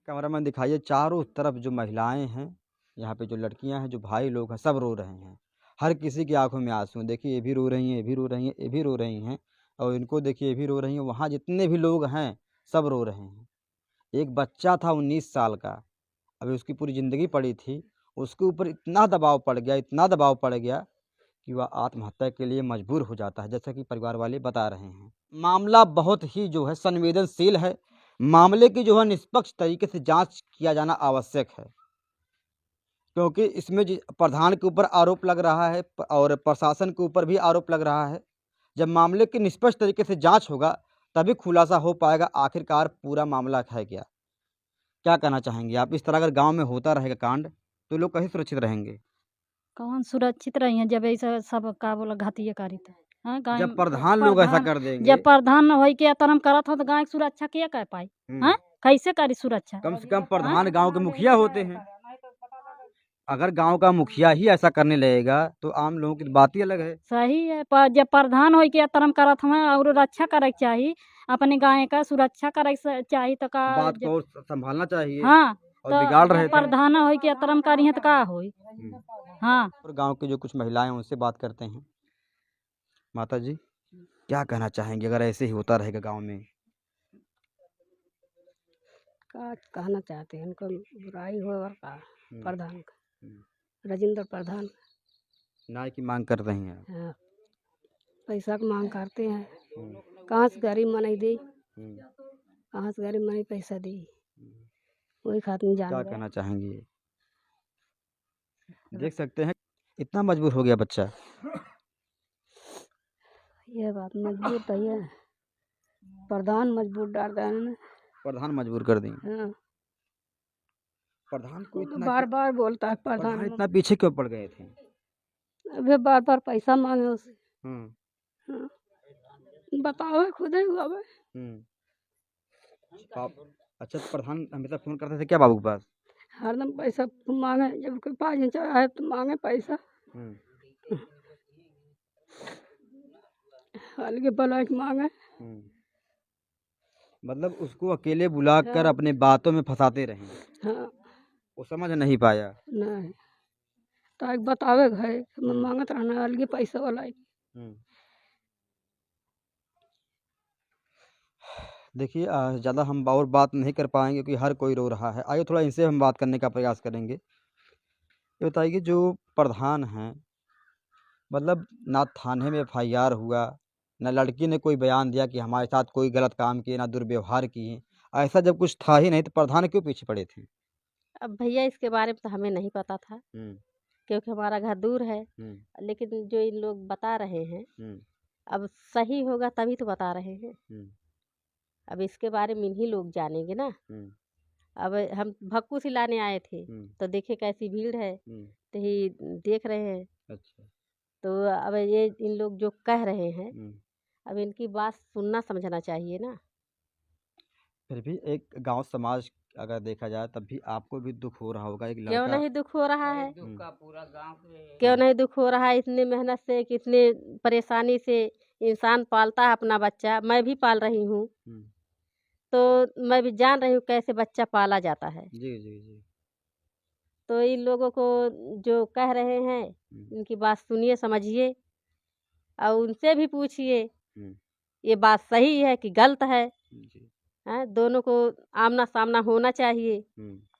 Cameraman दिखाइए, चारों तरफ जो महिलाएं हैं, यहाँ पे जो लड़कियां हैं, जो भाई लोग हैं, सब रो रहे हैं। हर किसी की आंखों में आंसू हैं। देखिए, ये भी रो रही हैं, ये भी रो रही हैं, ये भी रो रही हैं, और इनको देखिए, ये भी रो रही हैं। वहाँ जितने भी लोग हैं, सब रो रहे हैं। एक बच्चा था 19 साल का, अभी उसकी पूरी ज़िंदगी पड़ी थी, उसके ऊपर इतना दबाव पड़ गया, इतना दबाव पड़ गया कि वह आत्महत्या के लिए मजबूर हो जाता है, जैसा कि परिवार वाले बता रहे हैं। मामला बहुत ही जो है संवेदनशील है। मामले की जो है निष्पक्ष तरीके से जांच किया जाना आवश्यक है, क्योंकि इसमें प्रधान के ऊपर आरोप लग रहा है और प्रशासन के ऊपर भी आरोप लग रहा है। जब मामले की निष्पक्ष तरीके से जांच होगा, तभी खुलासा हो पाएगा आखिरकार पूरा मामला है क्या। क्या कहना चाहेंगे आप? इस तरह अगर गांव में होता रहेगा कांड, तो लोग कैसे सुरक्षित रहेंगे? कौन सुरक्षित रही हैं जब ऐसा सब का बोला घातिए करी तो? हाँ, गाय जब प्रधान लोग ऐसा कर देंगे, जब प्रधान होई के तरम करत हो तो गाय की सुरक्षा के कर पाई? हाँ, कैसे करी सुरक्षा? कम से कम प्रधान गांव के मुखिया होते हैं। अगर गांव का मुखिया ही ऐसा करने लगेगा, तो आम लोगों की बात ही अलग है। सही है, पर जब प्रधान होई के तरम करत हमें और रक्षा करे के चाहिए, अपने गाय का सुरक्षा करे के चाहिए तो का बात को और संभालना चाहिए। हाँ, और तो बिगाड़ रहे थे। प्रधान होई के तरम करी तो का होई? हाँ, और गांव के जो कुछ महिलाएं हैं, उनसे बात करते हैं। माता जी, क्या कहना चाहेंगे अगर ऐसे ही होता रहेगा गांव में? का कहना चाहते हैं, इनको बुराई हो और का प्रधान का, राजेंद्र प्रधान न्याय की मांग कर रही हैं। हाँ, पैसा की मांग करते हैं। कहाँ से गरीब मनाई दे, कहाँ से गरीब मनाई पैसा दे, वही खातिर क्या जान कहना चाहेंगे? देख सकते हैं इतना मजबूर हो गया बच्चा। यह बात मजबूर तो है, प्रधान मजबूर डाल देना। प्रधान मजबूर कर दी। हाँ, प्रधान को इतना बार बार बोलता है प्रधान प्रधान, इतना पीछे क्यों पड़ गए थे? अभी बार बार पैसा मांगे उसे। हम्म हाँ, बताओ खुद ही हुआ भाई। अच्छा, तो प्रधान हमेशा फोन करते थे क्या बाबू के पास? हरदम पैसा मांगे, जब कोई पाँच चाहे तो मांगे पैसा, अलगे पलट मांगे। मतलब उसको अकेले बुलाकर हाँ। अपने बातों में फंसाते रहे। हाँ, वो समझ नहीं पाया। नहीं तो एक बतावे है मांगत रहना अलगे पैसा वाला। देखिए, ज़्यादा हम और बात नहीं कर पाएंगे क्योंकि हर कोई रो रहा है। आइए थोड़ा इनसे हम बात करने का प्रयास करेंगे। ये बताइए, जो प्रधान हैं, मतलब ना थाने में एफआईआर हुआ, ना लड़की ने कोई बयान दिया कि हमारे साथ कोई गलत काम किए, ना दुर्व्यवहार किए। ऐसा जब कुछ था ही नहीं, तो प्रधान क्यों पीछे पड़े थे? अब भैया इसके बारे में तो हमें नहीं पता था, क्योंकि हमारा घर दूर है। लेकिन जो इन लोग बता रहे हैं, अब सही होगा तभी तो बता रहे हैं। अब इसके बारे में इन्हीं लोग जानेंगे ना। अब हम भक्कू सिलाने आए थे, तो देखे कैसी भीड़ है, तो ही देख रहे हैं। अच्छा। तो अब ये इन लोग जो कह रहे हैं, अब इनकी बात सुनना समझना चाहिए ना। फिर भी एक गांव समाज अगर देखा जाए, तब भी आपको भी दुख हो रहा होगा। एक क्यों लड़का, नहीं दुख हो रहा है? क्यों नहीं दुख हो रहा है? इतने मेहनत से, कितने परेशानी से इंसान पालता है अपना बच्चा। मैं भी पाल रही हूँ, तो मैं भी जान रही हूँ कैसे बच्चा पाला जाता है। जी जी जी। तो इन लोगों को जो कह रहे हैं, इनकी बात सुनिए, समझिए, और उनसे भी पूछिए ये बात सही है कि गलत है। दोनों को आमना सामना होना चाहिए।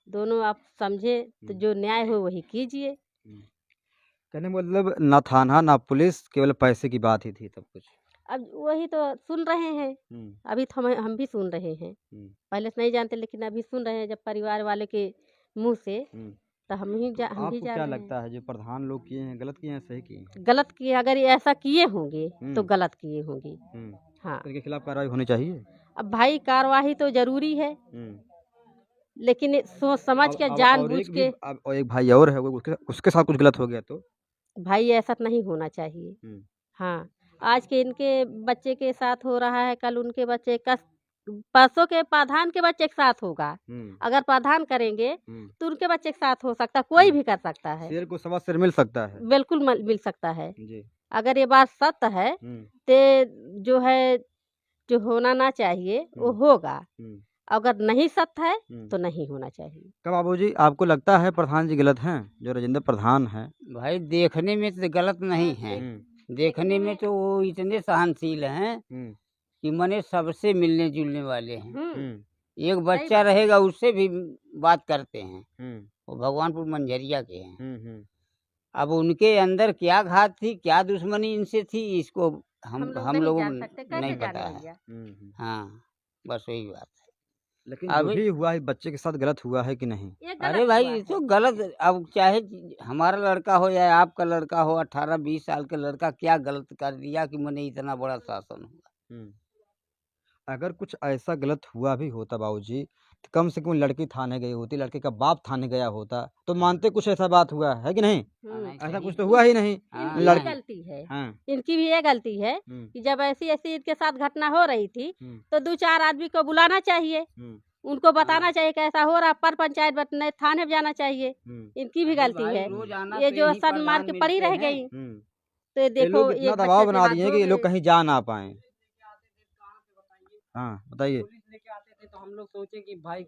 दोनों आप समझे तो जो न्याय हो वही कीजिए। कहने मतलब ना थाना ना पुलिस, केवल पैसे की बात ही थी सब कुछ। अब वही तो सुन रहे हैं। अभी तो हम भी सुन रहे हैं। पहले से नहीं जानते, लेकिन अभी सुन रहे हैं जब परिवार वाले के मुंह से, तो हम भी आपको जान क्या रहे लगता है, जो प्रधान लोग किए हैं, गलत किए हैं, सही किए हैं? गलत किए। अगर ये ऐसा किए होंगे तो गलत किए होंगे। हाँ, इनके खिलाफ कार्रवाई होनी चाहिए। अब भाई कार्रवाई तो जरूरी है, लेकिन ये सोच समझ के, जानबूझ के। और एक भाई और है, वो उसके साथ कुछ गलत हो गया तो? भाई ऐसा नहीं होना चाहिए। हाँ, आज के इनके बच्चे के साथ हो रहा है, कल उनके बच्चे का, परसों के प्रधान के बच्चे के साथ होगा। अगर प्रधान करेंगे तो उनके बच्चे के साथ हो सकता है, कोई भी कर सकता है। शेर को सवा शेर मिल सकता है। बिल्कुल मिल सकता है जी। अगर ये बात सत्य है, तो जो है, जो होना ना चाहिए वो होगा। अगर नहीं सत्य है हम्म। तो नहीं होना चाहिए। कब बाबूजी आपको लगता है प्रधान जी गलत हैं, जो राजेंद्र प्रधान हैं? भाई देखने में तो गलत नहीं है, देखने में तो वो इतने सहनशील हैं कि मने सबसे मिलने जुलने वाले हैं। एक बच्चा रहेगा उससे भी बात करते हैं। वो भगवानपुर मंझरिया के हैं। अब उनके अंदर क्या घात थी, क्या दुश्मनी इनसे थी, इसको हम लोगों को नहीं पता है। हाँ, बस वही बात है। लेकिन जो भी हुआ है बच्चे के साथ गलत हुआ है कि नहीं? अरे भाई ये तो गलत, अब चाहे हमारा लड़का हो या आपका लड़का हो, 18-20 साल का लड़का क्या गलत कर दिया कि मैंने इतना बड़ा शासन हुआ। अगर कुछ ऐसा गलत हुआ भी होता बाबूजी, तो कम से कम लड़की थाने गई होती, लड़के का बाप थाने गया होता, तो मानते कुछ ऐसा बात हुआ है कि नहीं? ऐसा कुछ तो हुआ ही नहीं। इनकी लड़की भी गलती है। हाँ इनकी भी ये गलती है कि जब ऐसी ऐसी इनके साथ घटना हो रही थी तो 2-4 आदमी को बुलाना चाहिए, उनको बताना चाहिए कि ऐसा हो रहा, पर पंचायत बटने थाने में जाना चाहिए। इनकी भी गलती है। ये जो सन मार के पड़ी रह गई, तो ये ये देखो लोग इतना एक दबाव बच्चे के बना दिए हैं हाथ कि ये धो लोग गए। कहीं जा ना पाए। हाँ बताइए। पुलिस लेके आते थे तो हम लोग सोचे कि भाई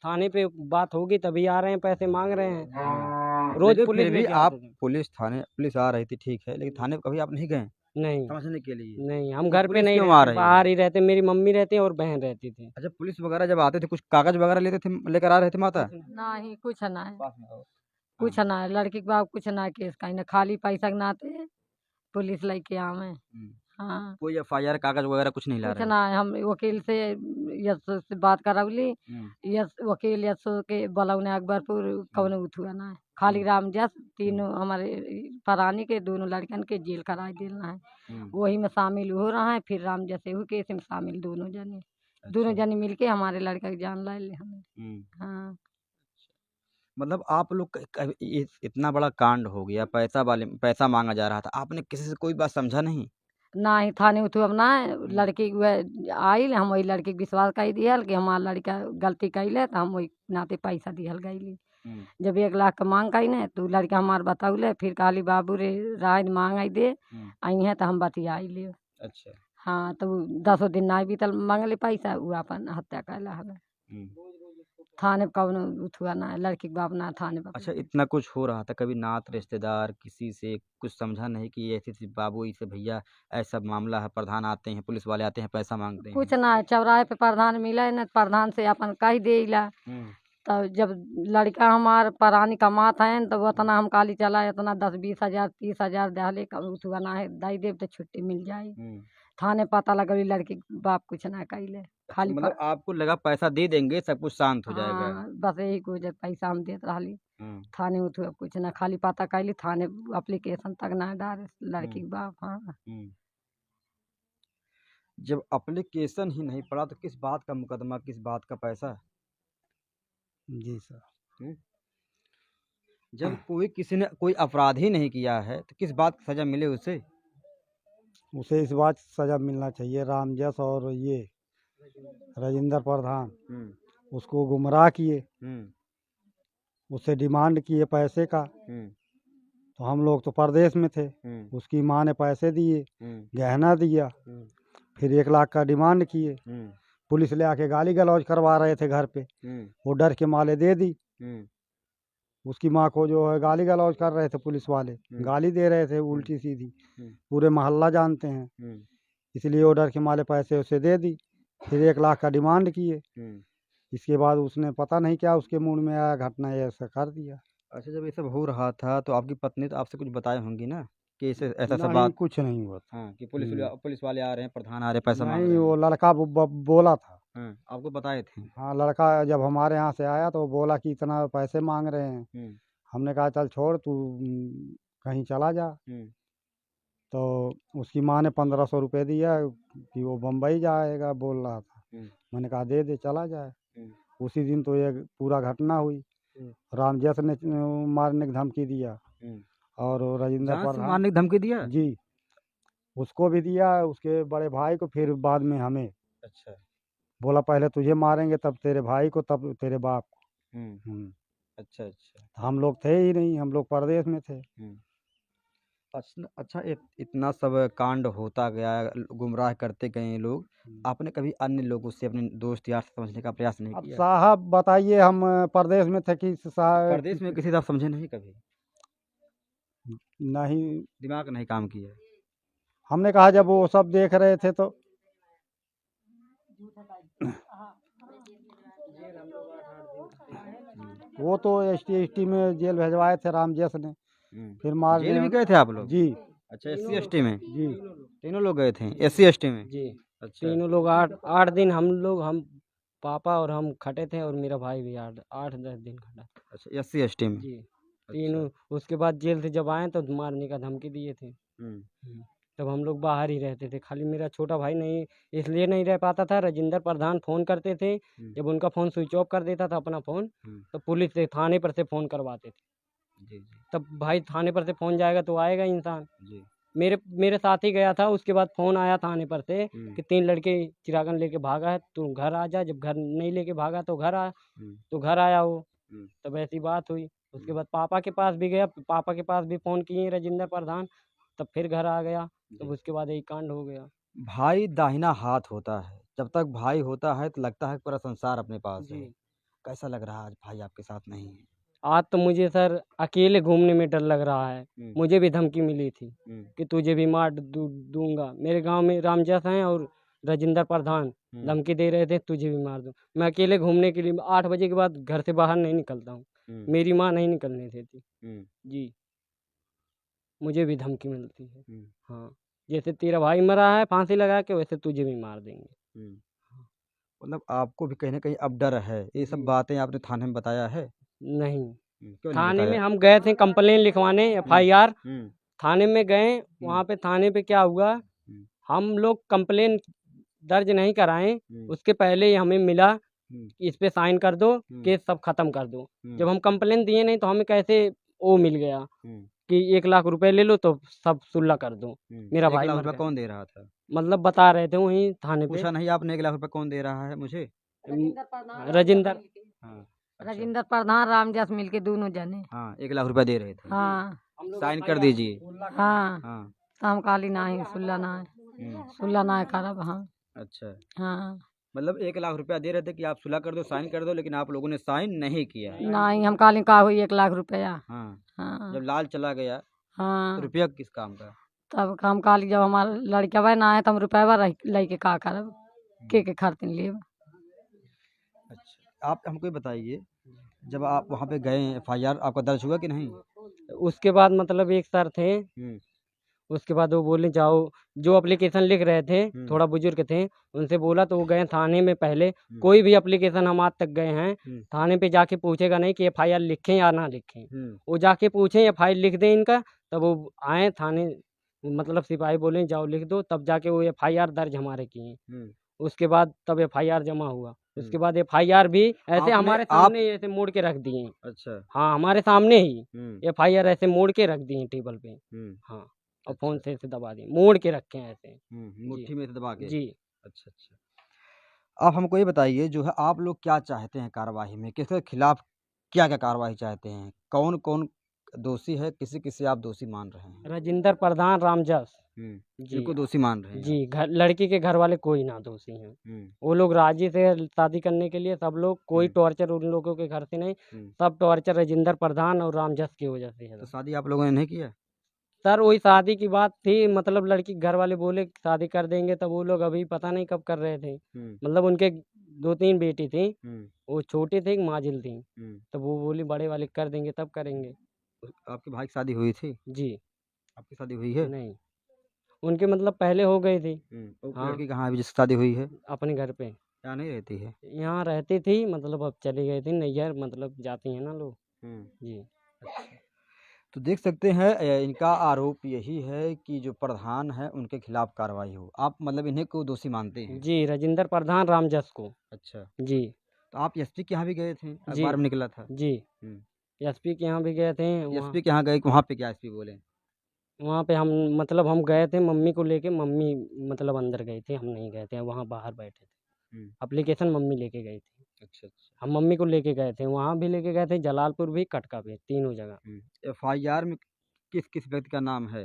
थाने पे बात होगी तभी आ रहे हैं, पैसे मांग रहे हैं। रोज लेकिन पुलिस फिर भी लेके आप आते थे। पुलिस आ रही थी, ठीक है, लेकिन थाने कभी आप नहीं गए नहीं समझने के लिए? नहीं, हम तो घर पे पुलिस नहीं क्यों आ रहते, रही बाहर है? ही रहते। मेरी मम्मी रहती है और बहन रहती थी। अच्छा, पुलिस वगैरह जब आते थे कुछ कागज वगैरह लेकर आ रहे थे माता? नहीं कुछ ना है, पास में आओ। कुछ ना है, लड़की के बाप कुछ ना केस का ना, खाली पैसा के नाते पुलिस लेके आवे। हाँ कोई एफआईआर कागज वगैरह कुछ नहीं ला कुछ रहे? ना है। हम वकील से यस से बात करावली, यस वकील यस के बलौने अकबरपुर कौन उठुआ ना है, खाली राम जस तीनों हमारे परानी के दोनों लड़कन के जेल करा देना है। वही में शामिल हो रहा है, फिर राम जैसे हुए केस में शामिल दोनों जने मिलके हमारे लड़का की जान ला ले हमें। हाँ मतलब आप लोग इतना बड़ा कांड हो गया, पैसा मांगा जा रहा था, आपने किसी से कोई बात समझा नहीं? ना ही थाने उठू अब ना लड़की आइल, हम वही लड़की के विश्वास कर दिया कि हमारा लड़का गलती कैले, तो हम वही नाते पैसा दिहल गई। जब 1 लाख का मांग कई ने तो लड़का हमार बताउले, फिर कहली बाबू रे राज मांग आई दे आई है तो हम बतियाई ले। अच्छा। हाँ तो 10 दिन ना बीतल मांगले पैसा, वो अपन हत्या कैला हमें। थाने कौन उठुआ ना है, लड़की के बाप ना थाने बाप। अच्छा, इतना कुछ हो रहा था, कभी नात रिश्तेदार किसी से कुछ समझा नहीं कि ऐसे ऐसे बाबू इसे भैया ऐसा मामला है, प्रधान आते हैं, पुलिस वाले आते हैं, पैसा मांगते हैं? कुछ ना है, चौराहे पे प्रधान मिले न, प्रधान से अपन कह देला। तो जब लड़का हमार परानी कमात है तो उतना हम काली चला, इतना 10-20 हजार 30 हजार दहले उठुआ ना है, दई देव तो छुट्टी मिल जाए। थाने पता लगल लड़की के बाप कुछ ना कैले, खाली मतलब आपको लगा पैसा दे देंगे सब कुछ शांत हो जाएगा? हाँ बस यही कुछ पैसा हम देते रही। थाने उठुआ कुछ ना, खाली पता कैली, थाने एप्लीकेशन तक ना डाले लड़की के बाप। हाँ जब एप्लीकेशन ही नहीं पड़ा तो किस बात का मुकदमा, किस बात का पैसा? जी सर। जब किसी ने कोई अपराध ही नहीं किया है तो किस बात की सजा मिले उसे? उसे इस बात की सजा मिलना चाहिए, रामजस और ये राजेंद्र प्रधान उसको गुमराह किए, उससे डिमांड किए पैसे का। तो हम लोग तो परदेश में थे, उसकी माँ ने पैसे दिए, गहना दिया, फिर 1 लाख का डिमांड किए। पुलिस ले आके गाली गलौज करवा रहे थे घर पे, वो डर के माले दे दी। उसकी माँ को जो है गाली गलौज कर रहे थे पुलिस वाले, गाली दे रहे थे उल्टी सीधी, पूरे मोहल्ला जानते हैं, इसलिए वो डर के माले पैसे उसे दे दी। फिर 1 लाख का डिमांड किए। इसके बाद उसने पता नहीं क्या उसके मूड में आया, घटना ऐसा कर दिया। अच्छा, जब ये सब हो रहा था तो आपकी पत्नी तो आपसे कुछ बताए होंगी ना कि ऐसा सब नहीं, बात? कुछ नहीं हुआ था। हाँ कि पुलिस वाले आ रहे हैं, प्रधान आ रहे हैं, पैसा मांग नहीं, रहे वो हैं। लड़का बोला था। हाँ, आपको बताए थे? हाँ, लड़का जब हमारे यहाँ से आया तो वो बोला कि इतना पैसे मांग रहे हैं। हमने कहा चल छोड़ तू, कहीं चला जा। तो उसकी माँ ने 1500 रुपये दिया कि वो बम्बई जाएगा बोल रहा था। मैंने कहा दे चला जाए। उसी दिन तो ये पूरा घटना हुई। रामजस ने मारने की धमकी दिया और राजेंद्र जान से प्रधान मारने की धमकी दिया? जी, उसको भी दिया, उसके बड़े भाई को, फिर बाद में हमें। अच्छा। बोला पहले तुझे मारेंगे, तब तेरे भाई को, तब तेरे बाप को। अच्छा अच्छा। हम लोग थे ही नहीं, हम लोग परदेश में थे। अच्छा इतना सब कांड होता गया, गुमराह करते गए ये लोग, आपने कभी अन्य लोगों से, अपने दोस्त यार से समझने का प्रयास नहीं अब किया? साहब बताइए, हम परदेश में थे कि साहब परदेश में किसी से आप समझे नहीं कभी? नहीं, दिमाग नहीं काम किया? हमने कहा जब वो सब देख रहे थे तो वो तो एसटी में जेल भेजवाए थे रामजस ने, फिर मार जेल भी दिया। गए थे आप लोग? जी अच्छा, SC ST में जी तीनों लोग गए थे? SC ST में? जी अच्छा। तीनों लोग 8 दिन हम पापा और हम खटे थे, और मेरा भाई भी 8-10 दिन खटा। अच्छा, SC ST में? जी तीनों। उसके बाद जेल से जब आए तो मारने का धमकी दिए थे। हम्म, तब हम लोग बाहर ही रहते थे, खाली मेरा छोटा भाई नहीं, इसलिए नहीं रह पाता था। राजेंद्र प्रधान फ़ोन करते थे, जब उनका फ़ोन स्विच ऑफ कर देता था अपना फ़ोन, तो पुलिस से थाने पर से फ़ोन करवाते थे। जी जी तब भाई थाने पर से फ़ोन जाएगा तो आएगा इंसान। जी। मेरे साथ ही गया था। उसके बाद फ़ोन आया थाने पर से हम्म, कि 3 लड़के चिरागन लेके भागा है, तू घर आ जा। जब घर नहीं लेके भागा तो घर आ, तो घर आया वो। तब ऐसी बात हुई। उसके बाद पापा के पास भी गया, पापा के पास भी फ़ोन किए राजेंद्र प्रधान, तब फिर घर आ गया। तब उसके बाद यही कांड हो गया। भाई दाहिना हाथ होता है, जब तक भाई होता है तो लगता है कि पूरा संसार अपने पास है। जी। कैसा लग रहा है आज भाई आपके साथ नहीं है? आज तो मुझे सर अकेले घूमने में डर लग रहा है। हम्म, मुझे भी धमकी मिली थी हम्म, कि तुझे भी मार दूंगा। मेरे गांव में रामजस हैं और राजेंद्र प्रधान धमकी दे रहे थे, तुझे भी मार दूँ। मैं अकेले घूमने के लिए 8 बजे के बाद घर से बाहर नहीं निकलता हूँ। मेरी माँ नहीं निकलने देती। जी, मुझे भी धमकी मिलती है। हाँ, जैसे तेरा भाई मरा है फांसी लगा के, वैसे तुझे भी मार देंगे। मतलब आपको भी कहीं ना कहीं अब डर है, ये सब जी। बातें आपने थाने में बताया है? नहीं, क्यों नहीं थाने में बताया? हम गए थे कंप्लेन लिखवाने, FIR हम्म, थाने में गए। वहाँ पे थाने पे क्या हुआ, हम लोग कंप्लेन दर्ज नहीं कराएं, उसके पहले ही हमें मिला कि इस पे साइन कर दो, केस सब खत्म कर दो। जब हम कंप्लेन दिए नहीं तो हमें कैसे वो मिल गया कि 1 लाख रुपए ले लो तो सब सुलह कर दो। मेरा 1 भाई लाख मर रुपए गया। कौन दे रहा था? मतलब बता रहे थे वहीं थाने पे। पूछा नहीं आपने 1 लाख रुपए कौन दे रहा है मुझे? राजेंद्र हाँ, अच्छा। राजेंद्र प्रधान रामजस मिलके दोनों जने। हाँ, 1 लाख रुपए दे रहे थे। हाँ साइन कर दीजिए। हाँ, हाँ। तो हम काली नाही सुल्ला ना करब हम। अच्छा, हाँ, मतलब 1 लाख रुपया दे रहे थे कि आप सुलह कर दो, साइन कर दो, लेकिन आप लोगों ने साइन नहीं किया। नहीं हम काली का हुई 1 लाख रुपया। हाँ, हाँ जब लाल चला गया तो हाँ, रुपया किस काम का? तब हम काली जब हमारा लड़का ना आए तो हम रुपया लेके का करब, के खातिर लेब। अच्छा, आप हमको ये बताइए, जब आप वहाँ पे गए FIR आपका दर्ज हुआ कि नहीं? उसके बाद मतलब एक सर थे, उसके बाद वो बोले जाओ, जो एप्लीकेशन लिख रहे थे थोड़ा बुजुर्ग थे, उनसे बोला तो वो गए थाने में। पहले कोई भी एप्लीकेशन हम आज तक गए हैं, थाने पे जाके पूछेगा नहीं कि FIR लिखें या ना लिखें। वो जाके पूछें FIR लिख दें इनका, तब वो आए थाने, मतलब सिपाही बोले जाओ लिख दो, तब जाके वो FIR दर्ज हमारे किए। उसके बाद तब FIR जमा हुआ। उसके बाद FIR भी ऐसे हमारे सामने ही ऐसे मोड़ के रख दिए। अच्छा। हाँ, हमारे सामने ही FIR ऐसे मोड़ के रख दिए टेबल पे। हाँ, और फ़ोन से ऐसे दबा दिए, मोड़ के रखे हैं ऐसे। मुट्ठी में से दबा के? जी। अच्छा अच्छा। आप हमको ये बताइए, जो है आप लोग क्या चाहते हैं कार्रवाई में? किसके खिलाफ क्या क्या कार्रवाई चाहते हैं? कौन कौन दोषी है? किसे किसे आप दोषी मान रहे हैं? राजेंद्र प्रधान, रामजस जी। इनको दोषी मान रहे हैं? जी, लड़की के घर वाले कोई ना दोषी हैं। वो लोग राजी थे शादी करने के लिए, सब लोग। कोई टॉर्चर उन लोगों के घर से नहीं, सब टॉर्चर राजेंद्र प्रधान और रामजस की वजह से है। तो शादी आप लोगों ने नहीं किया? सर वही शादी की बात थी, मतलब लड़की के घर वाले बोले कि शादी कर देंगे, तब वो लोग अभी पता नहीं कब कर रहे थे। मतलब उनके 2-3 बेटी थी, वो छोटी थी, एक माजिल थी, तब वो बोली बड़े वाले कर देंगे तब करेंगे। आपके भाई की शादी हुई थी? जी। आपकी शादी हुई है? नहीं, उनके मतलब पहले हो गई थी। हाँ। लड़की कहाँ है अभी जिसकी शादी हुई है? अपने घर पे यहाँ नहीं रहती है? यहाँ रहती थी, मतलब अब चली गई थी नैहर, मतलब जाती हैं ना लोग। जी। तो देख सकते हैं, इनका आरोप यही है कि जो प्रधान है उनके खिलाफ कार्रवाई हो। आप मतलब इन्हें को दोषी मानते हैं? जी, राजेंद्र प्रधान, रामजस को। अच्छा। जी। तो आप SP के यहाँ भी गए थे? जी। अखबार में निकला था। जी, SP के यहाँ भी गए थे। SP के यहाँ गए, वहाँ पे क्या SP बोले? वहाँ पे हम मतलब हम गए थे मम्मी को लेके, मम्मी मतलब अंदर गई थी, हम नहीं गए थे, वहाँ बाहर बैठे थे। एप्लीकेशन मम्मी लेके गई थी। अच्छा अच्छा। हम मम्मी को लेके गए थे, वहाँ भी लेके गए थे, जलालपुर भी, कटका भी, तीनों जगह। FIR में किस किस व्यक्ति का नाम है?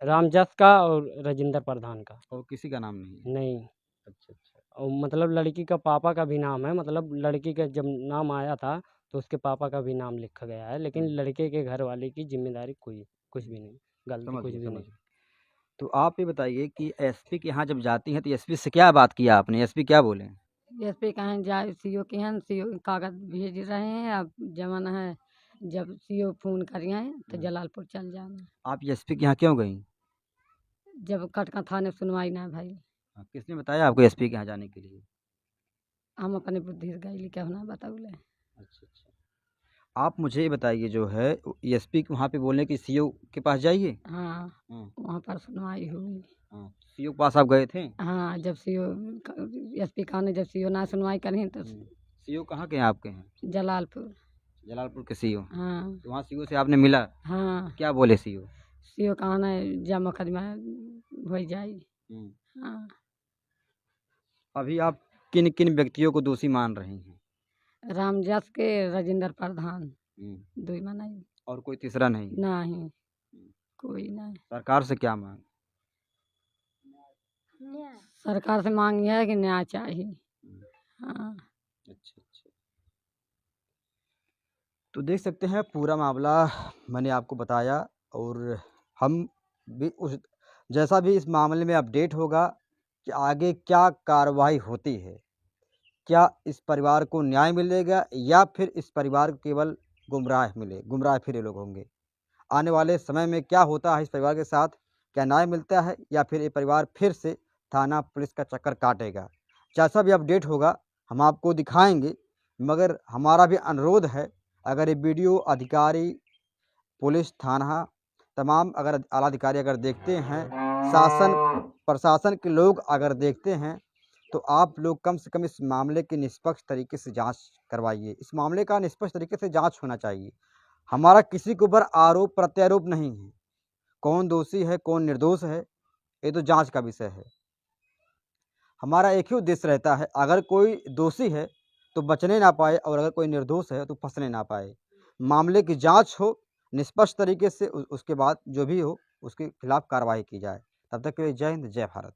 रामजस का और राजेंद्र प्रधान का। और किसी का नाम नहीं है? नहीं, अच्छा अच्छा। और मतलब लड़की का पापा का भी नाम है, मतलब लड़की का जब नाम आया था तो उसके पापा का भी नाम लिखा गया है, लेकिन लड़के के घर वाले की जिम्मेदारी कुछ भी नहीं, गलती समझ कुछ गया भी समझ नहीं। गया। तो आप ये बताइए कि एसपी के यहाँ जब जाती हैं तो एसपी से क्या बात किया आपने? एसपी क्या बोले? एसपी कहें जाए सीओ के हैं, सीओ कागज भेज रहे हैं, अब जमाना है जब सीओ फोन करिए तो जलालपुर चल जाना। आप एसपी के यहाँ क्यों गई? जब कटका थाने सुनवाई ना भाई, किसने बताया आपको एसपी के यहाँ जाने के लिए? हम अपने बुद्धि से गई क्या होना बताऊले। अच्छा अच्छा। आप मुझे ये बताइए जो है एसपी वहाँ पे बोलने की सीओ के पास जाइए। हाँ, हाँ वहाँ पर सुनवाई हुई। हाँ, सीओ के पास आप गए थे? हाँ, जब सीओ एसपी का ने जब सीओ ना सुनवाई करी तो सीओ कहाँ के हैं आपके हैं? जलालपुर। जलालपुर के सीओ। हाँ तो वहाँ सीओ से आपने मिला? हाँ, क्या बोले सीओ? सीओ कहा ना जा मुकदमा हो जाई। हाँ, अभी आप किन किन व्यक्तियों को दोषी मान रही हैं? रामजस के राजेंद्र प्रधान हम्म, दुई मनाई और कोई तीसरा नहीं? नहीं, कोई नहीं। सरकार से क्या मांग? सरकार से मांग यह है कि न्याय चाहिए। हाँ, अच्छा अच्छा। तो देख सकते हैं पूरा मामला मैंने आपको बताया, और हम भी उस जैसा भी इस मामले में अपडेट होगा कि आगे क्या कार्रवाई होती है, क्या इस परिवार को न्याय मिलेगा या फिर इस परिवार को केवल गुमराह फिर ये लोग होंगे। आने वाले समय में क्या होता है इस परिवार के साथ, क्या न्याय मिलता है या फिर ये परिवार फिर से थाना पुलिस का चक्कर काटेगा। जैसा भी अपडेट होगा हम आपको दिखाएंगे, मगर हमारा भी अनुरोध है, अगर ये वीडियो अधिकारी, पुलिस थाना, तमाम अगर आला अधिकारी अगर देखते हैं, शासन प्रशासन के लोग अगर देखते हैं, तो आप लोग कम से कम इस मामले की निष्पक्ष तरीके से जांच करवाइए। इस मामले का निष्पक्ष तरीके से जांच होना चाहिए। हमारा किसी के ऊपर आरोप प्रत्यारोप नहीं है, कौन दोषी है कौन निर्दोष है ये तो जांच का विषय है। हमारा एक ही उद्देश्य रहता है, अगर कोई दोषी है तो बचने ना पाए और अगर कोई निर्दोष है तो फंसने ना पाए। मामले की जांच हो निष्पक्ष तरीके से, उसके बाद जो भी हो उसके खिलाफ कार्रवाई की जाए। तब तक के लिए जय हिंद, जय भारत।